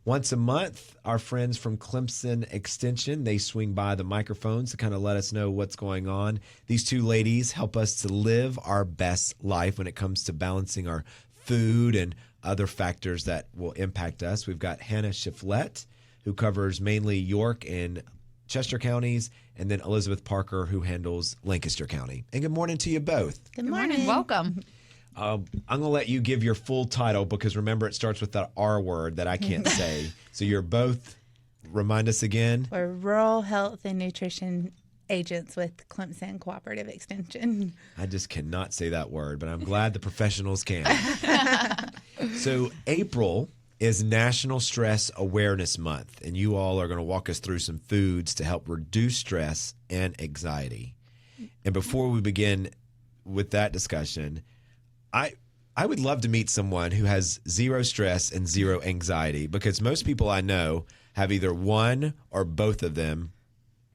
Once a month, our friends from Clemson Extension, they swing by the microphones to kind of let us know what's going on. These two ladies help us to live our best life when it comes to balancing our food and other factors that will impact us. We've got Hannah Shiflett, who covers mainly York and Chester counties, and then Elizabeth Parker, who handles Lancaster County. And good morning to you both. Good morning. Welcome. I'm going to let you give your full title because remember it starts with the R word that I can't say. So you're both, remind us again. We're Rural Health and Nutrition Agents with Clemson Cooperative Extension. I just cannot say that word, but I'm glad the professionals can. So April is National Stress Awareness Month, and you all are going to walk us through some foods to help reduce stress and anxiety. And before we begin with that discussion, I would love to meet someone who has zero stress and zero anxiety because most people I know have either one or both of them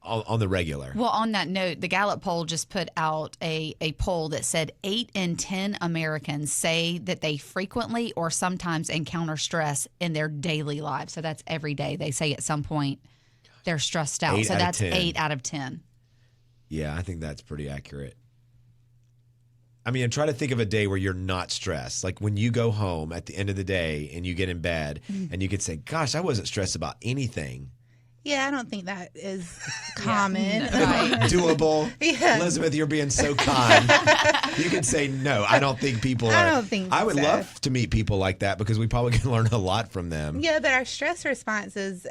on the regular. Well, on that note, the Gallup poll just put out a poll that said 8 in 10 Americans say that they frequently or sometimes encounter stress in their daily lives. So that's every day. They say at some point they're stressed out. So that's 8 out of 10. Yeah, I think that's pretty accurate. I mean, try to think of a day where you're not stressed. Like when you go home at the end of the day and you get in bed and you could say, gosh, I wasn't stressed about anything. Yeah, I don't think that is common. Right. Doable. Yeah. Elizabeth, you're being so kind. You can say, no, I don't think people are. I don't think I would so. love to meet people like that because we probably can learn a lot from them. Yeah, but our stress response is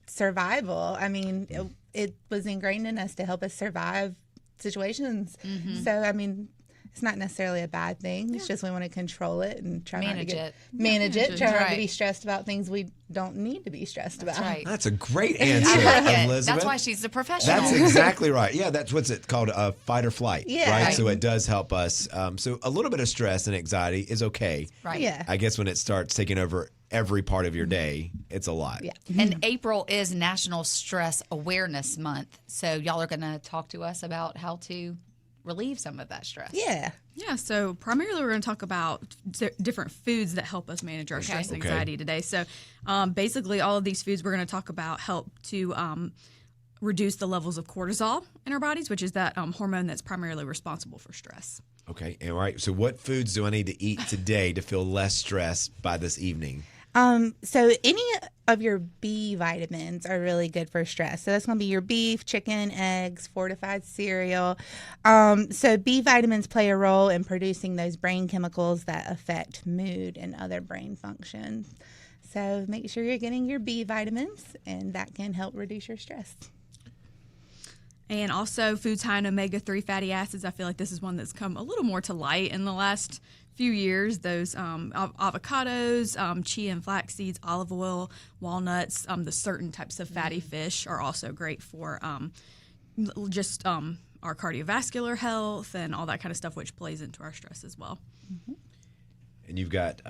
survival. I mean, it was ingrained in us to help us survive situations. Mm-hmm. So, I mean, it's not necessarily a bad thing. It's just we want to control it and try not to manage it. Try not to be stressed about things we don't need to be stressed about. Right. That's a great answer, Elizabeth. That's why she's the professional. That's exactly right. Yeah, that's what's it called, fight or flight. Yeah. Right? Right. So it does help us. So a little bit of stress and anxiety is okay. Right. Yeah. I guess when it starts taking over every part of your day, it's a lot. Yeah. And April is National Stress Awareness Month. So y'all are going to talk to us about how to relieve some of that stress. Yeah. Yeah, so primarily we're going to talk about different foods that help us manage our stress and anxiety today. So basically all of these foods we're going to talk about help to reduce the levels of cortisol in our bodies, which is that hormone that's primarily responsible for stress. Okay. All right. So what foods do I need to eat today to feel less stressed by this evening? So any of your B vitamins are really good for stress. So that's going to be your beef, chicken, eggs, fortified cereal. So B vitamins play a role in producing those brain chemicals that affect mood and other brain functions. So make sure you're getting your B vitamins, and that can help reduce your stress. And also foods high in omega-3 fatty acids. I feel like this is one that's come a little more to light in the last few years. Those avocados, chia and flax seeds, olive oil, walnuts, the certain types of fatty fish are also great for just our cardiovascular health and all that kind of stuff, which plays into our stress as well. Mm-hmm. And you've got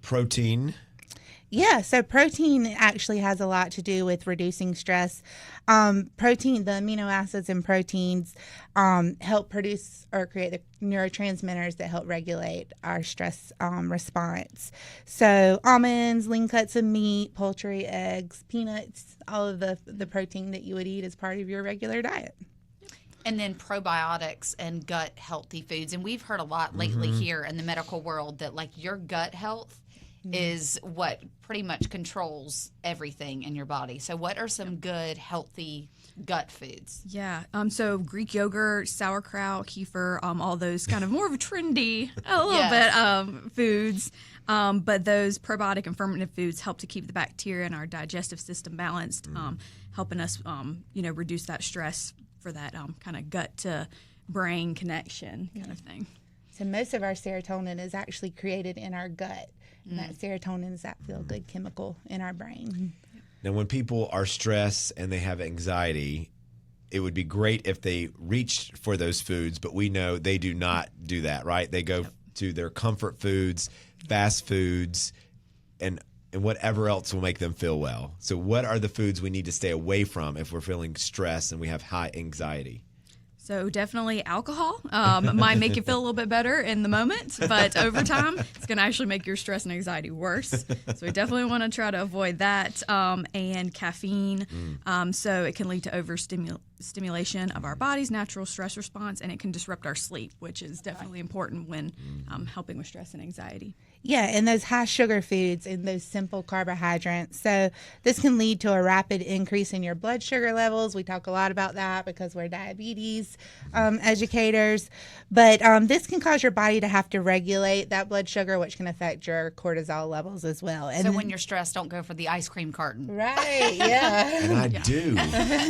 protein. Yeah, so protein actually has a lot to do with reducing stress. Protein, the amino acids in proteins help produce or create the neurotransmitters that help regulate our stress response. So almonds, lean cuts of meat, poultry, eggs, peanuts, all of the protein that you would eat as part of your regular diet. And then probiotics and gut healthy foods. And we've heard a lot lately here in the medical world that like your gut health is what pretty much controls everything in your body. So what are some good, healthy gut foods? Yeah, so Greek yogurt, sauerkraut, kefir, all those kind of more of a trendy, a little bit foods. But those probiotic and fermented foods help to keep the bacteria in our digestive system balanced, helping us, reduce that stress for that kind of gut to brain connection kind of thing. So most of our serotonin is actually created in our gut. And that serotonin is that feel-good chemical in our brain. Now, when people are stressed and they have anxiety, it would be great if they reached for those foods, but we know they do not do that, right? They go to their comfort foods, fast foods, and whatever else will make them feel well. So what are the foods we need to stay away from if we're feeling stressed and we have high anxiety? So definitely alcohol might make you feel a little bit better in the moment, but over time, it's going to actually make your stress and anxiety worse. So we definitely want to try to avoid that. And caffeine, so it can lead to overstimulation of our body's natural stress response, and it can disrupt our sleep, which is definitely important when helping with stress and anxiety. Yeah, and those high sugar foods and those simple carbohydrates. So this can lead to a rapid increase in your blood sugar levels. We talk a lot about that because we're diabetes educators. But this can cause your body to have to regulate that blood sugar, which can affect your cortisol levels as well. And So when you're stressed, don't go for the ice cream carton. right, yeah, And I do.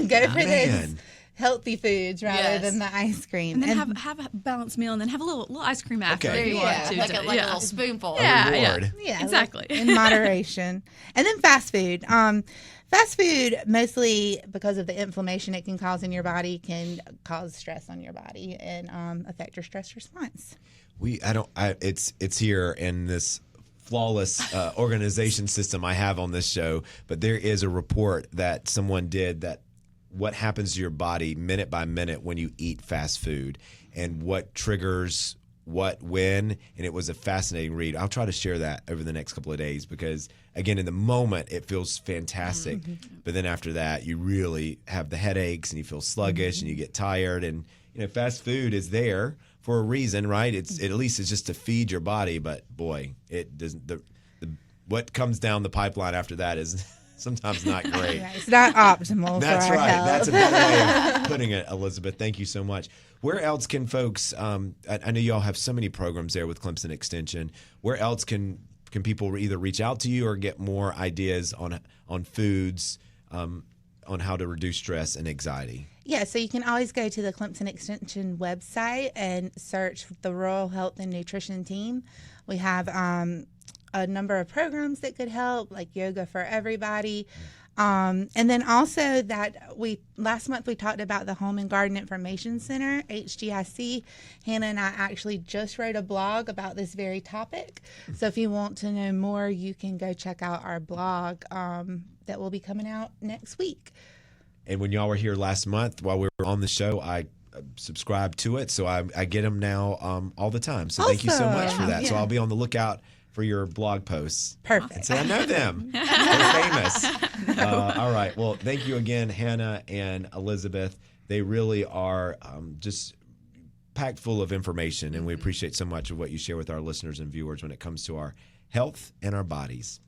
go for Man. those healthy foods rather Yes. than the ice cream. And then have a balanced meal, and then have a little ice cream after Okay. if you Yeah, want to. like a little spoonful. Yeah, reward. Yeah, exactly. in moderation. And then fast food. Fast food, mostly because of the inflammation it can cause in your body, can cause stress on your body and affect your stress response. It's here in this flawless organization system I have on this show, but there is a report that someone did that what happens to your body minute by minute when you eat fast food and what triggers what when, and it was a fascinating read. I'll try to share that over the next couple of days because again, in the moment it feels fantastic, but then after that you really have the headaches and you feel sluggish and you get tired, and fast food is there for a reason, right? At least it's just to feed your body, but boy, it doesn't. What comes down the pipeline after that is sometimes not great. Yeah, it's not optimal That's for our right. health. That's a better way of putting it, Elizabeth. Thank you so much. Where else can folks? I know you all have so many programs there with Clemson Extension. Where else can people either reach out to you or get more ideas on foods, on how to reduce stress and anxiety? Yeah, so you can always go to the Clemson Extension website and search the Rural Health and Nutrition Team. We have a number of programs that could help, like Yoga for Everybody. And then also last month we talked about the Home and Garden Information Center, HGIC. Hannah and I actually just wrote a blog about this very topic. So if you want to know more, you can go check out our blog that will be coming out next week. And when y'all were here last month while we were on the show, I subscribed to it. So I get them now all the time. So thank you so much for that. So I'll be on the lookout for your blog posts. Perfect. And say, I know them. They're famous. All right. Well, thank you again, Hannah and Elizabeth. They really are just packed full of information. And we appreciate so much of what you share with our listeners and viewers when it comes to our health and our bodies.